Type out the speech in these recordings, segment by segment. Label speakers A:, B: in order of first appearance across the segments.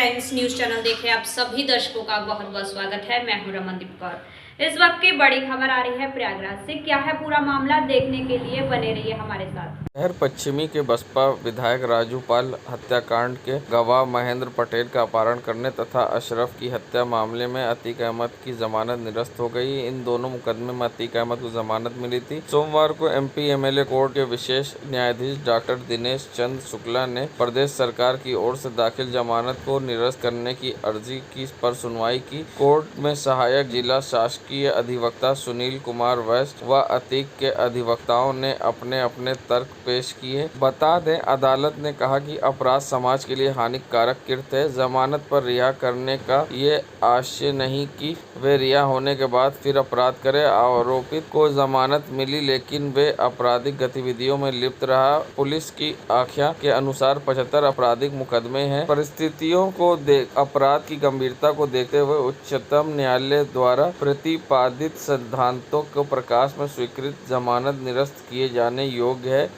A: Times news channel देख रहे आप सभी दर्शकों का बहुत बहुत स्वागत है। मैं हूं रमनदीप कौर। इस वक्त की बड़ी खबर आ रही है प्रयागराज से। क्या है पूरा मामला, देखने के लिए बने रहिए हमारे साथ।
B: शहर पश्चिमी के बसपा विधायक राजू पाल हत्याकांड के गवाह महेंद्र पटेल का अपहरण करने तथा अशरफ की हत्या मामले में अतीक अहमद की जमानत निरस्त हो गई। इन दोनों मुकदमे में अतीक अहमद को जमानत मिली थी। सोमवार को एमपी एमएलए कोर्ट के विशेष न्यायाधीश डॉक्टर दिनेश चंद्र शुक्ला ने प्रदेश सरकार की ओर से दाखिल जमानत को निरस्त करने की अर्जी की पर सुनवाई की। कोर्ट में सहायक जिला शासकीय अधिवक्ता सुनील कुमार वैश्य व अतीक के अधिवक्ताओं ने अपने अपने तर्क पेश किए। बता दें, अदालत ने कहा कि अपराध समाज के लिए हानिकारक कृत्य है। जमानत पर रिहा करने का ये आशय नहीं कि वे रिहा होने के बाद फिर अपराध करें। आरोपित को जमानत मिली लेकिन वे आपराधिक गतिविधियों में लिप्त रहा। पुलिस की आख्या के अनुसार 75 आपराधिक मुकदमे हैं। परिस्थितियों को अपराध की गंभीरता को देखते हुए उच्चतम न्यायालय द्वारा प्रतिपादित सिद्धांतों को प्रकाश में स्वीकृत जमानत निरस्त किए जाने योग्य है।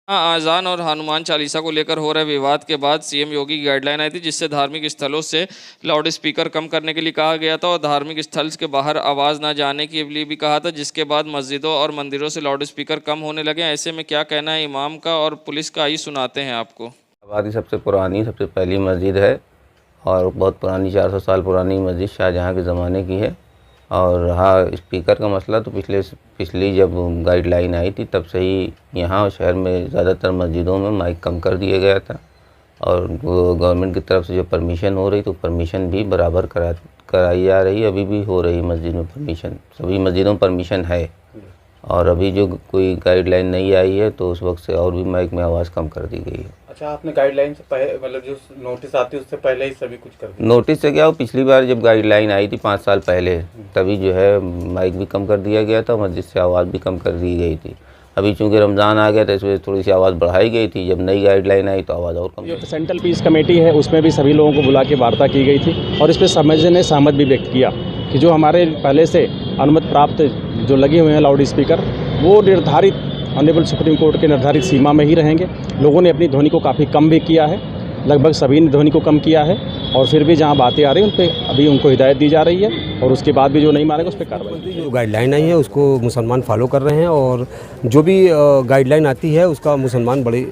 B: आजान और हनुमान चालीसा को लेकर हो रहे विवाद के बाद सीएम योगी की गाइडलाइन आई थी, जिससे धार्मिक स्थलों से लाउड स्पीकर कम करने के लिए कहा गया था और धार्मिक स्थल के बाहर आवाज़ न जाने के लिए भी कहा था, जिसके बाद मस्जिदों और मंदिरों से लाउड स्पीकर कम होने लगे। ऐसे में क्या कहना है इमाम का और पुलिस का, आइए सुनाते हैं आपको।
C: आबादी सबसे पुरानी, सबसे पहली मस्जिद है और बहुत पुरानी 400 साल पुरानी मस्जिद शाहजहाँ के ज़माने की है। और रहा स्पीकर का मसला, तो पिछली जब गाइडलाइन आई थी तब से ही यहाँ शहर में ज़्यादातर मस्जिदों में माइक कम कर दिया गया था और गवर्नमेंट की तरफ से जो परमिशन हो रही तो परमिशन भी बराबर कराई जा रही है। अभी भी हो रही मस्जिद में परमिशन, सभी मस्जिदों में परमिशन है। और अभी जो कोई गाइडलाइन नहीं आई है तो उस वक्त से और भी माइक में आवाज़ कम कर दी गई है।
D: अच्छा, आपने गाइडलाइन से पहले, मतलब जो नोटिस आती है उससे पहले ही सभी कुछ कर दिया?
C: नोटिस से क्या हो, पिछली बार जब गाइडलाइन आई थी 5 साल पहले, तभी जो है माइक भी कम कर दिया गया था, मस्जिद से आवाज़ भी कम कर दी गई थी। अभी चूँकि रमज़ान आ गया था, इस वजह से थोड़ी सी आवाज़ बढ़ाई गई थी। जब नई गाइडलाइन आई तो आवाज़ और कम।
E: जो सेंट्रल पीस कमेटी है उसमें भी सभी लोगों को बुला के वार्ता की गई थी और इस पर समझ ने सहमत भी व्यक्त किया कि जो हमारे पहले से अनुमति प्राप्त जो लगे हुए हैं लाउड स्पीकर, वो निर्धारित ऑनरेबल सुप्रीम कोर्ट के निर्धारित सीमा में ही रहेंगे। लोगों ने अपनी ध्वनि को काफ़ी कम भी किया है, लगभग सभी ने ध्वनि को कम किया है और फिर भी जहां बातें आ रही हैं उन पर अभी उनको हिदायत दी जा रही है और उसके बाद भी जो नहीं मानेगा उस पर कार्रवाई।
F: जो गाइडलाइन आई है उसको मुसलमान फॉलो कर रहे हैं और जो भी गाइडलाइन आती है उसका मुसलमान बड़े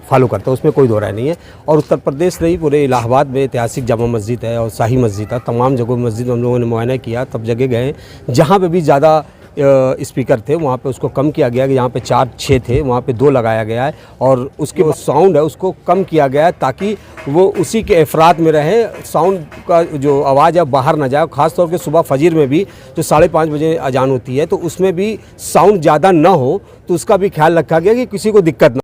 F: फॉलो करता है, उसमें कोई दो राय नहीं है। और उत्तर प्रदेश नहीं, पूरे इलाहाबाद में ऐतिहासिक जामा मस्जिद है और शाही मस्जिद है, तमाम जगहों मस्जिद हम लोगों ने मुआयना किया, तब जगह गए जहाँ पे भी ज़्यादा स्पीकर थे वहाँ पे उसको कम किया गया कि जहाँ पे 4-6 थे वहाँ पे 2 लगाया गया है और उसके वो साउंड है उसको कम किया गया है ताकि वो उसी के अफराद में रहे, साउंड का जो आवाज़ है बाहर ना जाए। ख़ास तौर पे सुबह फजर में भी जो 5:30 बजे अजान होती है तो उसमें भी साउंड ज़्यादा ना हो, तो उसका भी ख्याल रखा गया कि किसी को दिक्कत ना।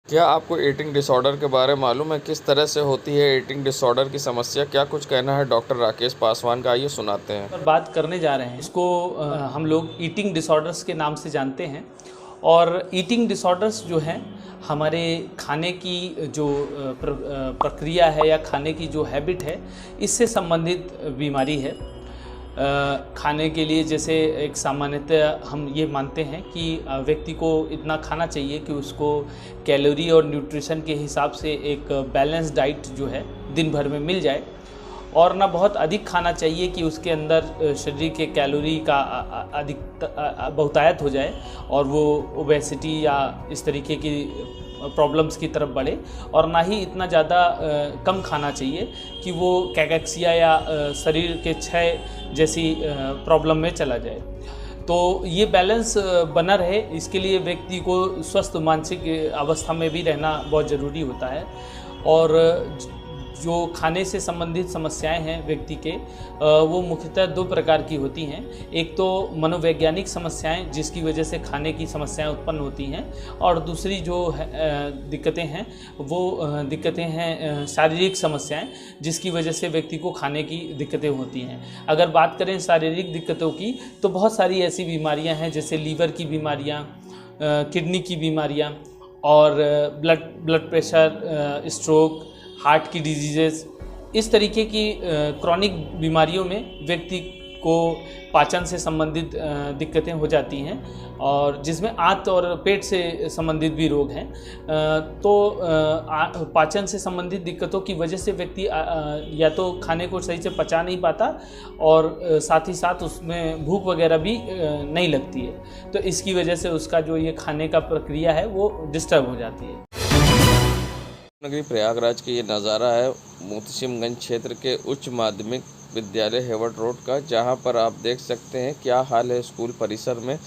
B: क्या आपको ईटिंग डिसऑर्डर के बारे में मालूम है? किस तरह से होती है ईटिंग डिसऑर्डर की समस्या? क्या कुछ कहना है डॉक्टर राकेश पासवान का, आइए सुनाते हैं।
G: पर बात करने जा रहे हैं, इसको हम लोग ईटिंग डिसऑर्डर्स के नाम से जानते हैं। और ईटिंग डिसऑर्डर्स जो हैं हमारे खाने की जो प्रक्रिया है या खाने की जो हैबिट है, इससे संबंधित बीमारी है। खाने के लिए जैसे एक सामान्यतः हम ये मानते हैं कि व्यक्ति को इतना खाना चाहिए कि उसको कैलोरी और न्यूट्रिशन के हिसाब से एक बैलेंस डाइट जो है दिन भर में मिल जाए और ना बहुत अधिक खाना चाहिए कि उसके अंदर शरीर के कैलोरी का बहुतायत हो जाए और वो ओबेसिटी या इस तरीके की प्रॉब्लम्स की तरफ बढ़े, और ना ही इतना ज़्यादा कम खाना चाहिए कि वो कैकेक्सिया या शरीर के क्षय जैसी प्रॉब्लम में चला जाए। तो ये बैलेंस बना रहे, इसके लिए व्यक्ति को स्वस्थ मानसिक अवस्था में भी रहना बहुत ज़रूरी होता है। और जो खाने से संबंधित समस्याएं हैं व्यक्ति के, वो मुख्यतः 2 प्रकार की होती हैं। एक तो मनोवैज्ञानिक समस्याएं जिसकी वजह से खाने की समस्याएं उत्पन्न होती हैं, और दूसरी जो दिक्कतें हैं वो दिक्कतें हैं शारीरिक समस्याएं जिसकी वजह से व्यक्ति को खाने की दिक्कतें होती हैं। अगर बात करें शारीरिक दिक्कतों की तो बहुत सारी ऐसी बीमारियां हैं जैसे लीवर की बीमारियां, किडनी की बीमारियां और ब्लड प्रेशर, स्ट्रोक, हार्ट की डिजीज़ेस, इस तरीके की क्रॉनिक बीमारियों में व्यक्ति को पाचन से संबंधित दिक्कतें हो जाती हैं और जिसमें आंत और पेट से संबंधित भी रोग हैं। तो पाचन से संबंधित दिक्कतों की वजह से व्यक्ति या तो खाने को सही से पचा नहीं पाता और साथ ही साथ उसमें भूख वगैरह भी नहीं लगती है। तो इसकी वजह से उसका जो ये खाने का प्रक्रिया है वो डिस्टर्ब हो जाती है।
B: नगरी प्रयागराज का ये नज़ारा है मोहतसिमगंज क्षेत्र के उच्च माध्यमिक विद्यालय हेवट रोड का, जहां पर आप देख सकते हैं क्या हाल है स्कूल परिसर में,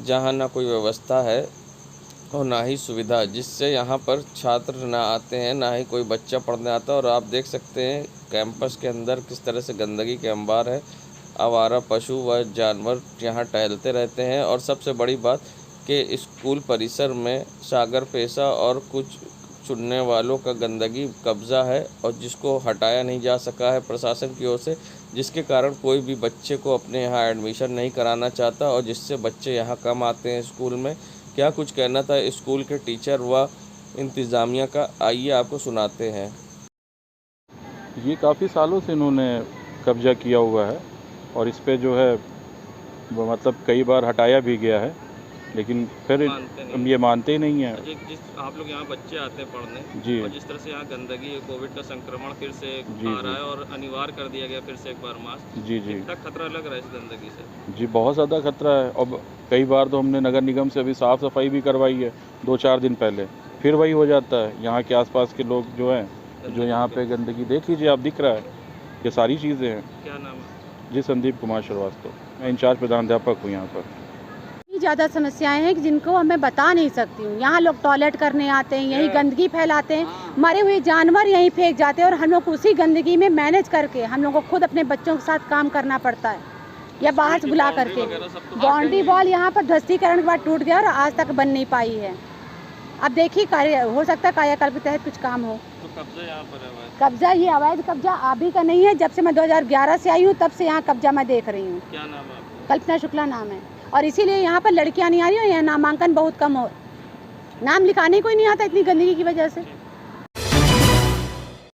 B: जहां ना कोई व्यवस्था है और ना ही सुविधा, जिससे यहां पर छात्र ना आते हैं, ना ही कोई बच्चा पढ़ने आता है। और आप देख सकते हैं कैंपस के अंदर किस तरह से गंदगी के अंबार है, आवारा पशु व जानवर यहाँ टहलते रहते हैं। और सबसे बड़ी बात कि स्कूल परिसर में सागर पेशा और कुछ चुनने वालों का गंदगी कब्ज़ा है और जिसको हटाया नहीं जा सका है प्रशासन की ओर से, जिसके कारण कोई भी बच्चे को अपने यहाँ एडमिशन नहीं कराना चाहता और जिससे बच्चे यहाँ कम आते हैं स्कूल में। क्या कुछ कहना था स्कूल के टीचर व इंतज़ामिया का, आइए आपको सुनाते हैं।
H: ये काफ़ी सालों से इन्होंने कब्जा किया हुआ है और इस पे जो है वो मतलब कई बार हटाया भी गया है, लेकिन फिर ये मानते ही नहीं है।
B: जिस आप लोग यहाँ बच्चे आते हैं पढ़ने
H: जी,
B: और जिस तरह से यहाँ गंदगी, कोविड का संक्रमण फिर से आ रहा है और अनिवार्य कर दिया गया फिर से एक बार मास्क,
H: जी जी
B: कितना खतरा लग रहा है इस गंदगी से?
H: जी, बहुत ज़्यादा खतरा है। अब कई बार तो हमने नगर निगम से अभी साफ़ सफाई भी करवाई है 2-4 दिन पहले, फिर वही हो जाता है। यहाँ के आसपास के लोग जो हैं, जो यहाँ पे गंदगी देख लीजिए आप, दिख रहा है, ये सारी चीज़ें हैं।
B: क्या नाम है?
H: जी, संदीप कुमार श्रीवास्तव, मैं इंचार्ज प्रधानाध्यापक हूँ यहाँ पर।
I: ज़्यादा समस्याएं हैं कि जिनको मैं बता नहीं सकती हूँ। यहाँ लोग टॉयलेट करने आते हैं, यही गंदगी फैलाते हैं, मरे हुए जानवर यहीं फेंक जाते हैं और हम लोग उसी गंदगी में मैनेज करके हम लोग को खुद अपने बच्चों के साथ काम करना पड़ता है या बाहर से बुला करके। बाउंड्री वॉल यहाँ पर ध्वस्तीकरण के बाद टूट गया और आज तक बन नहीं पाई है। अब देखिए कार्य हो सकता है कायाकल्प के तहत कुछ काम हो।
B: तो कब्जा यहाँ पर है?
I: कब्जा ये अवैध कब्जा अभी का नहीं है, जब से मैं 2011 से आई हूँ तब से यहाँ कब्जा मैं देख रही हूँ।
B: क्या नाम है आपका?
I: कल्पना शुक्ला नाम है और इसीलिए यहाँ पर लड़कियाँ नहीं आ रही और यहाँ नामांकन बहुत कम हो, नाम लिखाने को ही नहीं आता इतनी गंदगी की वजह से।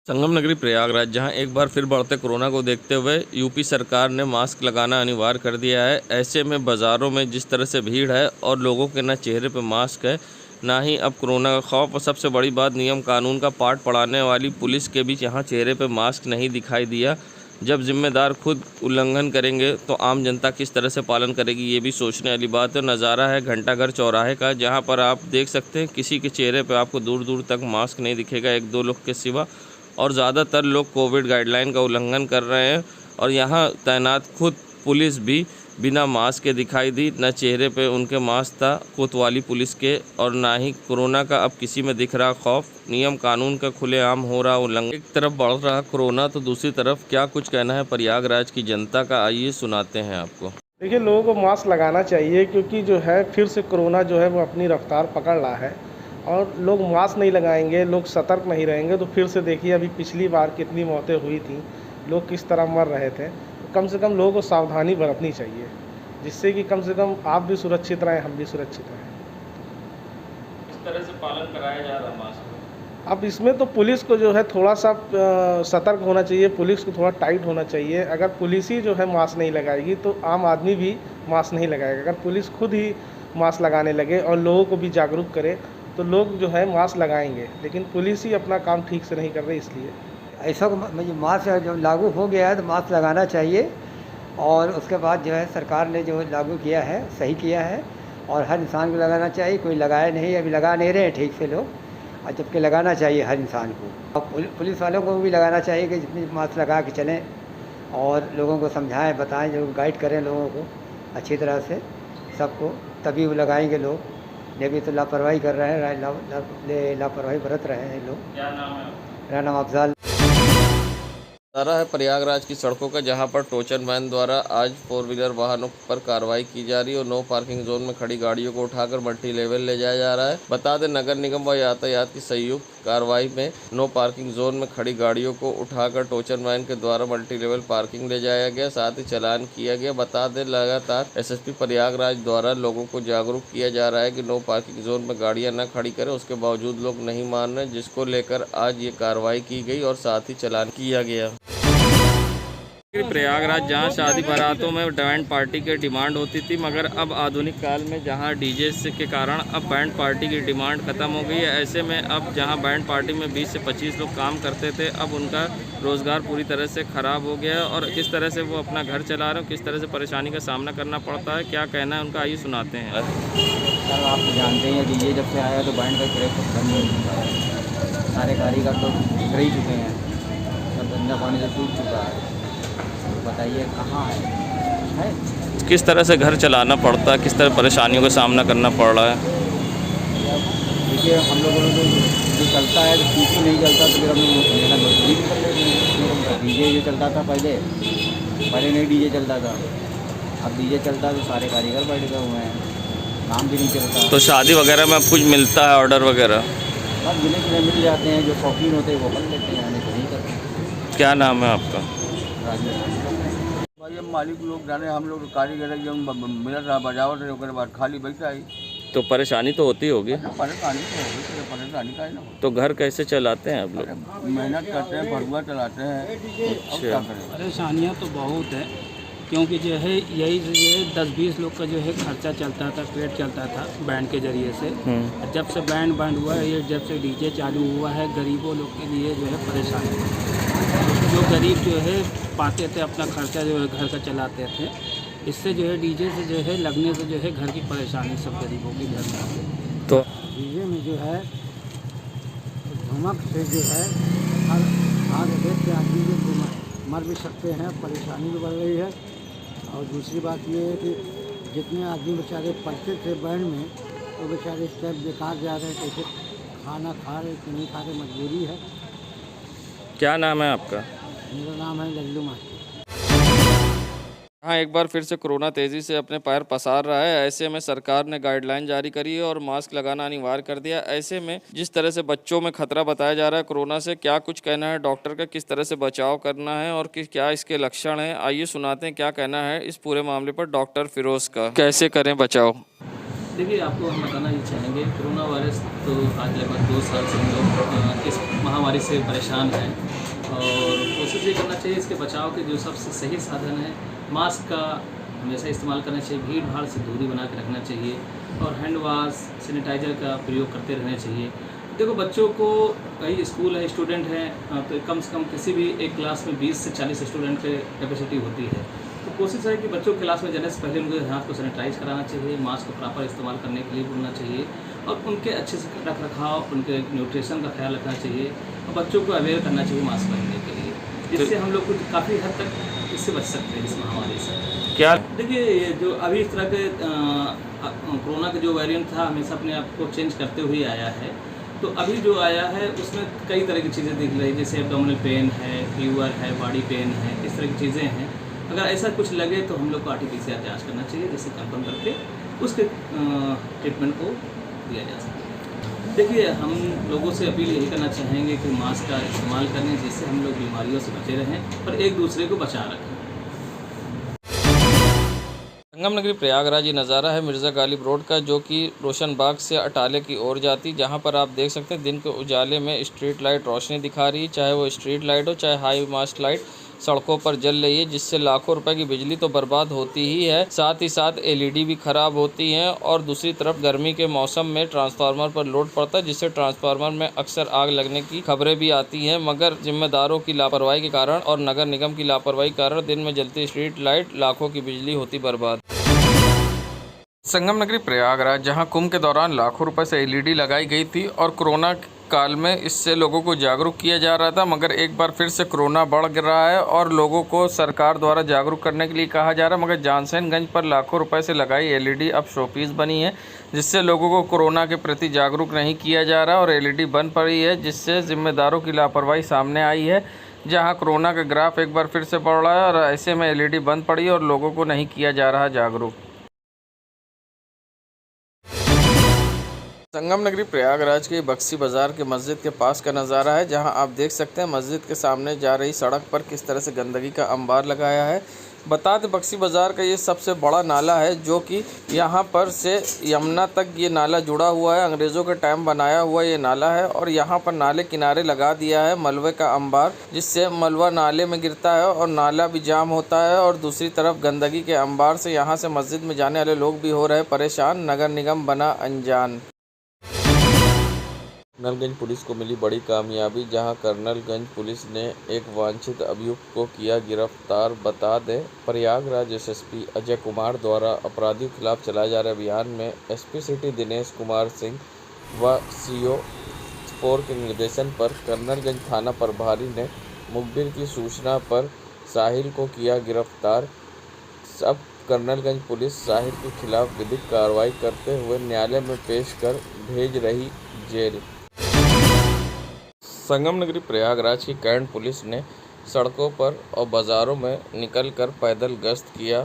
B: संगम नगरी प्रयागराज, जहां एक बार फिर बढ़ते कोरोना को देखते हुए यूपी सरकार ने मास्क लगाना अनिवार्य कर दिया है। ऐसे में बाज़ारों में जिस तरह से भीड़ है और लोगों के ना चेहरे पे मास्क है, ना ही अब कोरोना का खौफ, और सबसे बड़ी बात नियम कानून का पाठ पढ़ाने वाली पुलिस के भी यहाँ चेहरे पे मास्क नहीं दिखाई दिया। जब जिम्मेदार खुद उल्लंघन करेंगे तो आम जनता किस तरह से पालन करेगी, ये भी सोचने वाली बात है। नज़ारा है घंटाघर चौराहे का, जहाँ पर आप देख सकते हैं किसी के चेहरे पे आपको दूर दूर तक मास्क नहीं दिखेगा, 1-2 लोग के सिवा, और ज़्यादातर लोग कोविड गाइडलाइन का उल्लंघन कर रहे हैं। और यहाँ तैनात खुद पुलिस भी बिना मास्क के दिखाई दी, न चेहरे पे उनके मास्क था कोतवाली पुलिस के, और ना ही कोरोना का अब किसी में दिख रहा खौफ। नियम कानून का खुलेआम हो रहा उल्लंघन। एक तरफ बढ़ रहा कोरोना तो दूसरी तरफ क्या कुछ कहना है प्रयागराज की जनता का, आइए सुनाते हैं आपको।
J: देखिए, लोगों को मास्क लगाना चाहिए क्योंकि जो है फिर से कोरोना जो है वो अपनी रफ्तार पकड़ रहा है और लोग मास्क नहीं लगाएंगे, लोग सतर्क नहीं रहेंगे तो फिर से देखिए अभी पिछली बार कितनी मौतें हुई थी, लोग किस तरह मर रहे थे। कम से कम लोगों को सावधानी बरतनी चाहिए, जिससे कि कम से कम आप भी सुरक्षित रहें, हम भी सुरक्षित रहें।
B: इस तरह से पालन कराया जा रहा है मास्क।
J: अब इसमें तो पुलिस को जो है थोड़ा सा सतर्क होना चाहिए, पुलिस को थोड़ा टाइट होना चाहिए। अगर पुलिस ही जो है मास्क नहीं लगाएगी तो आम आदमी भी मास्क नहीं लगाएगा। अगर पुलिस खुद ही मास्क लगाने लगे और लोगों को भी जागरूक करे तो लोग जो है मास्क लगाएंगे, लेकिन पुलिस ही अपना काम ठीक से नहीं कर रही। इसलिए
K: ऐसा मास्क जब लागू हो गया है तो मास्क लगाना चाहिए। और उसके बाद जो है सरकार ने जो लागू किया है सही किया है और हर इंसान को लगाना चाहिए। कोई लगाए नहीं, अभी लगा नहीं रहे ठीक से लोग, और जबकि लगाना चाहिए हर इंसान को। और पुलिस वालों को भी लगाना चाहिए कि जितनी मास्क लगा के चलें और लोगों को समझाएं, बताएं, जो गाइड करें लोगों को अच्छी तरह से सबको, तभी वो लगाएंगे लोग। ये भी तो लापरवाही कर रहे हैं, लापरवाही बरत रहे हैं लोग।
B: क्या नाम है?
K: मेरा नाम अफजाल।
B: नज़ारा है प्रयागराज की सड़कों का, जहां पर टोचन वैन द्वारा आज 4 व्हीलर वाहनों पर कार्रवाई की जा रही है और नो पार्किंग जोन में खड़ी गाड़ियों को उठाकर मल्टी लेवल ले जाया जा रहा है। बता दें नगर निगम व यातायात की संयुक्त कार्रवाई में नो पार्किंग जोन में खड़ी गाड़ियों को उठाकर टोचन वैन के द्वारा मल्टी लेवल पार्किंग ले जाया गया, साथ ही चालान किया गया। बता दें लगातार एसएसपी प्रयागराज द्वारा लोगों को जागरूक किया जा रहा है कि नो पार्किंग जोन में गाड़ियां न खड़ी करें, उसके बावजूद लोग नहीं मान रहे, जिसको लेकर आज ये कार्रवाई की गई और साथ ही चालान किया गया। प्रयागराज जहां शादी बारातों में बैंड पार्टी की डिमांड होती थी, मगर अब आधुनिक काल में जहां डीजे के कारण अब बैंड पार्टी की डिमांड ख़त्म हो गई है। ऐसे में अब जहां बैंड पार्टी में 20 से 25 लोग काम करते थे, अब उनका रोज़गार पूरी तरह से ख़राब हो गया है और किस तरह से वो अपना घर चला रहे हो, किस तरह से परेशानी का सामना करना पड़ता है, क्या कहना है उनका, आइए सुनाते हैं।
L: सर आप तो जानते हैं डीजे जब से आया तो बैंड का क्रेज़ तो खत्म नहीं चुका है। सारे कारीगर तो बिखर ही चुके हैं, सब गंदा पानी से टूट चुका है। बताइए कहाँ है?
B: किस तरह से घर चलाना पड़ता है, किस तरह परेशानियों का सामना करना पड़ रहा है?
L: देखिए हम लोगों को जो चलता है तो ठीक ही नहीं चलता तो फिर हम लोग मेरा मजदूरी भी कर लेते हैं। डीजे जो चलता था पहले नहीं डीजे चलता था, अब डीजे चलता है तो सारे कारीगर बैठ गए हुए हैं, काम भी नहीं चलता।
B: तो शादी वगैरह में अब कुछ मिलता है ऑर्डर वगैरह?
L: बस गिने चुने मिल जाते हैं, जो शौकीन होते हैं वो कर लेते हैं, नहीं तो नहीं करते।
B: क्या नाम है आपका?
L: भाई अब मालिक लोग जाने, हम लोग कारीगर जब मिलत रहा बजावट रहे उसके बाद खाली बैठा ही।
B: तो परेशानी तो होती होगी?
L: परेशानी तो होगी, परेशानी का ही ना हो।
B: तो घर कैसे चलाते हैं आप लोग?
L: मेहनत करते हैं, भरुआ चलाते हैं।
B: अच्छा,
M: परेशानियाँ तो बहुत है, क्योंकि जो है यही ये 10-20 लोग का जो है खर्चा चलता था, पेट चलता था बैंड के ज़रिए से। जब से बैंड बंद हुआ है, ये जब से डीजे चालू हुआ है, गरीबों लोग के लिए जो है परेशानी। जो गरीब जो है पाते थे अपना खर्चा जो है घर का चलाते थे, इससे जो है डीजे से जो है लगने से जो है घर की परेशानी सब गरीबों के घर में आती है।
B: तो
M: डीजे में जो है धमक से जो है हर देख के आदमी जो मर भी सकते हैं, परेशानी भी बढ़ रही है। और दूसरी बात ये है कि जितने आदमी बेचारे पढ़ते थे बैंड में, तो बेचारे इस टाइम बेकार जा रहे हैं, कैसे खाना खा रहे कि नहीं खा रहे, मजबूरी है।
B: क्या नाम है आपका?
M: मेरा नाम है लल्लू मास्टर।
B: हाँ, एक बार फिर से कोरोना तेज़ी से अपने पैर पसार रहा है। ऐसे में सरकार ने गाइडलाइन जारी करी है और मास्क लगाना अनिवार्य कर दिया। ऐसे में जिस तरह से बच्चों में खतरा बताया जा रहा है कोरोना से, क्या कुछ कहना है डॉक्टर का, किस तरह से बचाव करना है और क्या इसके लक्षण हैं, आइए सुनाते हैं क्या कहना है इस पूरे मामले पर डॉक्टर फिरोज़ का। कैसे करें बचाव?
G: देखिए आपको हम बताना ही चाहेंगे, कोरोना वायरस तो आज लगभग 2 साल से हम लोग इस महामारी से परेशान हैं और कोशिश ये करना चाहिए इसके बचाव के जो सबसे सही साधन है, मास्क का हमेशा इस्तेमाल करना चाहिए, भीड़ भाड़ से दूरी बना के रखना चाहिए और हैंड वॉश सैनिटाइज़र का प्रयोग करते रहना चाहिए। देखो बच्चों को, कई स्कूल है, स्टूडेंट हैं, तो कम से कम किसी भी एक क्लास में 20 से 40 स्टूडेंट की कैपेसिटी होती है। तो कोशिश है कि बच्चों क्लास में जाने से पहले उनके हाथ को सैनिटाइज कराना चाहिए, मास्क को प्रॉपर इस्तेमाल करने के लिए बोलना चाहिए और उनके अच्छे से रख रखाव, उनके न्यूट्रिशन का ख्याल रखना चाहिए और बच्चों को अवेयर करना चाहिए मास्क पहनने के लिए, जिससे हम लोग कुछ काफ़ी हद तक इससे बच सकते हैं इस महामारी से।
B: क्या
G: देखिए जो अभी इस तरह के कोरोना का जो वेरिएंट था हमेशा अपने आप को चेंज करते हुए आया है, तो अभी जो आया है उसमें कई तरह की चीज़ें दिख रही है, जैसे एब्डोमिनल पेन है, फीवर है, बॉडी पेन है, इस तरह की चीज़ें हैं। अगर ऐसा कुछ लगे तो हम लोग को RT-PCR जाँच करना चाहिए, जिससे कंफर्म करके उसके ट्रीटमेंट को दिया जा सके। देखिए हम लोगों से अपील यही करना चाहेंगे कि मास्क का इस्तेमाल करें, जिससे हम लोग बीमारियों से बचे रहें और एक दूसरे को बचा रखें।
B: संगम नगरी प्रयागराज ये नज़ारा है मिर्ज़ा गालिब रोड का, जो कि रोशन बाग से अटाले की ओर जाती, जहां पर आप देख सकते हैं दिन के उजाले में स्ट्रीट लाइट रोशनी दिखा रही है, चाहे वो स्ट्रीट लाइट हो चाहे हाई मास्ट लाइट सड़कों पर जल रही है, जिससे लाखों रुपए की बिजली तो बर्बाद होती ही है, साथ ही साथ LED भी खराब होती हैं और दूसरी तरफ गर्मी के मौसम में ट्रांसफार्मर पर लोड पड़ता है, जिससे ट्रांसफार्मर में अक्सर आग लगने की खबरें भी आती हैं, मगर जिम्मेदारों की लापरवाही के कारण और नगर निगम की लापरवाही के कारण दिन में जलती स्ट्रीट लाइट लाखों की बिजली होती बर्बाद। संगम नगरी प्रयागराज जहां कुंभ के दौरान लाखों रुपए से LED लगाई गई थी और कोरोना काल में इससे लोगों को जागरूक किया जा रहा था, मगर एक बार फिर से कोरोना बढ़ रहा है और लोगों को सरकार द्वारा जागरूक करने के लिए कहा जा रहा है, मगर जानसैनगंज पर लाखों रुपए से लगाई LED अब शोपीस बनी है, जिससे लोगों को कोरोना के प्रति जागरूक नहीं किया जा रहा और LED बंद पड़ी है, जिससे जिम्मेदारों की लापरवाही सामने आई है। जहां कोरोना का ग्राफ एक बार फिर से बढ़ रहा है और ऐसे में LED बंद पड़ी है और लोगों को नहीं किया जा रहा जागरूक। संगम नगरी प्रयागराज के बक्सी बाज़ार के मस्जिद के पास का नज़ारा है, जहां आप देख सकते हैं मस्जिद के सामने जा रही सड़क पर किस तरह से गंदगी का अंबार लगाया है, बता दें बक्सी बाज़ार का ये सबसे बड़ा नाला है, जो कि यहाँ पर से यमुना तक ये नाला जुड़ा हुआ है। अंग्रेज़ों के टाइम बनाया हुआ ये नाला है और यहाँ पर नाले किनारे लगा दिया है मलबे का अंबार, जिससे मलबा नाले में गिरता है और नाला भी जाम होता है। और दूसरी तरफ गंदगी के अंबार से यहाँ से मस्जिद में जाने वाले लोग भी हो रहे परेशान। नगर निगम बना अनजान। कर्नलगंज पुलिस को मिली बड़ी कामयाबी, जहां कर्नलगंज पुलिस ने एक वांछित अभियुक्त को किया गिरफ्तार। बता दें प्रयागराज एसएसपी अजय कुमार द्वारा अपराधियों के खिलाफ चलाए जा रहे अभियान में एसपी सिटी दिनेश कुमार सिंह व सीओ स्पोर के निर्देशन पर कर्नलगंज थाना प्रभारी ने मुखबिर की सूचना पर साहिल को किया गिरफ्तार। अब कर्नलगंज पुलिस साहिल के खिलाफ विधिक कार्रवाई करते हुए न्यायालय में पेश कर भेज रही जेल। संगम नगरी प्रयागराज की कैंट पुलिस ने सड़कों पर और बाज़ारों में निकलकर पैदल गश्त किया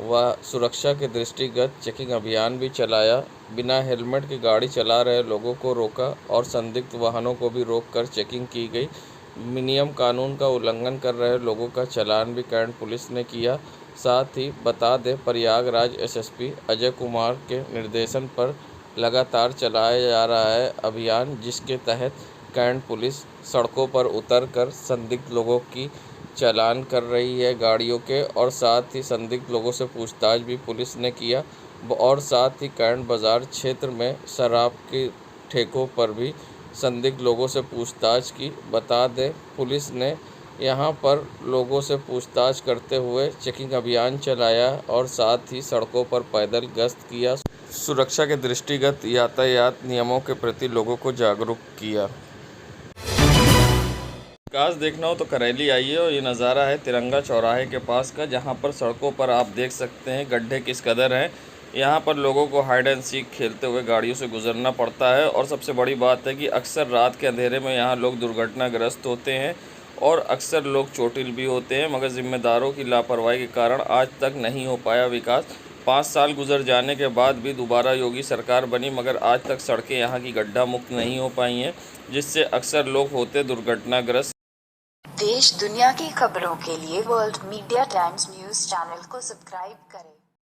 B: व सुरक्षा के दृष्टिगत चेकिंग अभियान भी चलाया। बिना हेलमेट की गाड़ी चला रहे लोगों को रोका और संदिग्ध वाहनों को भी रोककर चेकिंग की गई। नियम कानून का उल्लंघन कर रहे लोगों का चालान भी कैंट पुलिस ने किया। साथ ही बता दें प्रयागराज एसएसपी अजय कुमार के निर्देशन पर लगातार चलाया जा रहा है अभियान, जिसके तहत कैंट पुलिस सड़कों पर उतरकर संदिग्ध लोगों की चालान कर रही है गाड़ियों के, और साथ ही संदिग्ध लोगों से पूछताछ भी पुलिस ने किया। और साथ ही कैंट बाज़ार क्षेत्र में शराब के ठेकों पर भी संदिग्ध लोगों से पूछताछ की। बता दें पुलिस ने यहां पर लोगों से पूछताछ करते हुए चेकिंग अभियान चलाया और साथ ही सड़कों पर पैदल गश्त किया। सुरक्षा के दृष्टिगत यातायात नियमों के प्रति लोगों को जागरूक किया। विकास देखना हो तो करेली आइए। और ये नज़ारा है तिरंगा चौराहे के पास का, जहाँ पर सड़कों पर आप देख सकते हैं गड्ढे किस कदर हैं। यहाँ पर लोगों को हाइड एंड सीक खेलते हुए गाड़ियों से गुजरना पड़ता है। और सबसे बड़ी बात है कि अक्सर रात के अंधेरे में यहाँ लोग दुर्घटनाग्रस्त होते हैं और अक्सर लोग चोटिल भी होते हैं, मगर जिम्मेदारों की लापरवाही के कारण आज तक नहीं हो पाया विकास। 5 साल गुजर जाने के बाद भी दोबारा योगी सरकार बनी, मगर आज तक सड़कें यहाँ की गड्ढा मुक्त नहीं हो पाई हैं, जिससे अक्सर लोग होते दुर्घटनाग्रस्त।
N: देश दुनिया की खबरों के लिए world media times news channel को सब्सक्राइब करें।